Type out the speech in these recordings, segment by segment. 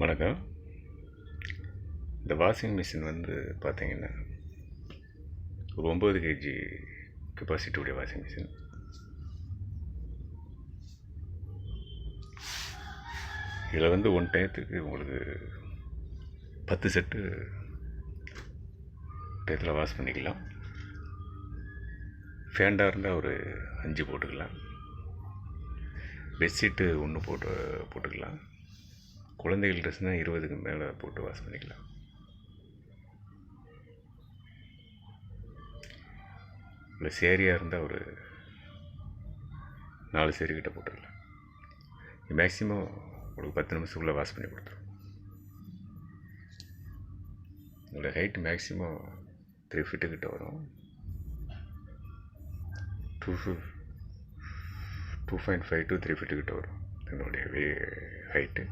வணக்கம். இந்த washing machine பார்த்தீங்கன்னா ஒரு 9 கேஜி கெப்பாசிட்டியுடைய வாஷிங் மிஷின். இதில் ஒன் டயத்துக்கு உங்களுக்கு 10 செட்டு டயத்தில் வாஷ் பண்ணிக்கலாம். ஃபேண்டாக இருந்தால் ஒரு 5 போட்டுக்கலாம். பெட்ஷீட்டு 1 போட்டுக்கலாம். குழந்தைகள் ட்ரெஸ்னால் 20க்கு மேலே போட்டு வாஷ் பண்ணிக்கலாம். இல்லை சேரியாக இருந்தால் ஒரு 4 சேரி கிட்ட போட்டுக்கலாம். மேக்ஸிமம் ஒரு 10 நிமிஷத்துக்குள்ளே வாஷ் பண்ணி கொடுத்துரும். இதோட ஹைட் மேக்ஸிமம் 3 ஃபீட்டு கிட்ட வரும். 2.5 to 3 ஃபீட்டு கிட்ட வரும் இதனுடைய ஹைட்டு.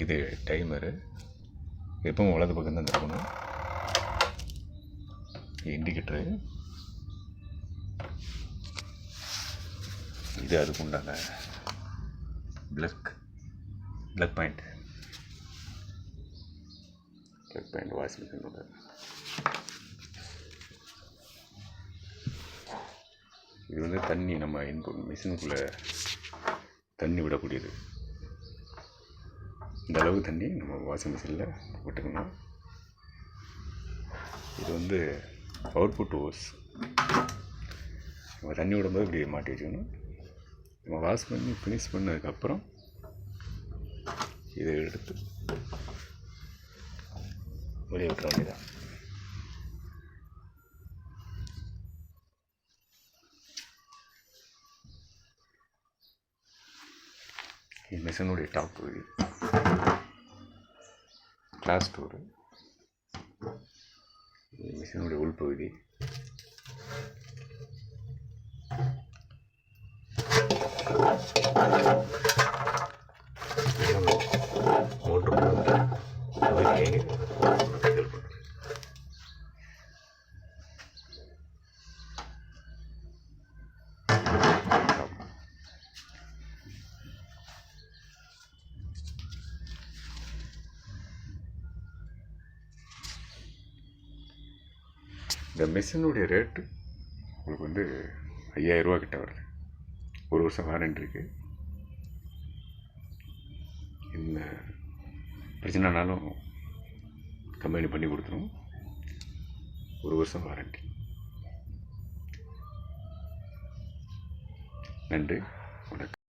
இது டைமரு, எப்பவும் வலது பக்கம் தான் தரணும். இண்டிகேட்டரு, இது அதுக்கு உண்டான ப்ளக் பாயிண்ட் வாஷிங் மிஷினோட. இது தண்ணி நம்ம மிஷினுக்குள்ளே தண்ணி விடக்கூடியது. இந்த அளவு தண்ணி நம்ம வாஷிங் மிஷினில் விட்டுக்கணும். இது அவுட்புட் ஹோஸ். நம்ம தண்ணி விடும்போது இப்படி மாட்டி வச்சுக்கணும். நம்ம வாஷ் பண்ணி ஃபினிஷ் பண்ணதுக்கப்புறம் இதை எடுத்து வெளியே விட்டுற வேண்டியதான். மிஷினுடைய டாப் பகுதி கிளாஸ் டோரு, மிஷினுடைய உள்பகுதி, மோட்டர் பகுதியை இந்த மிஷினுடைய ரேட்டு உங்களுக்கு 5000 ரூபா கிட்ட வருது. 1 வருஷம் வாரண்டி இருக்குது. என்ன பிரச்சனைனாலும் கம்பெனி பண்ணி கொடுத்துரும். 1 வருஷம் வாரண்டி. நன்றி, வணக்கம்.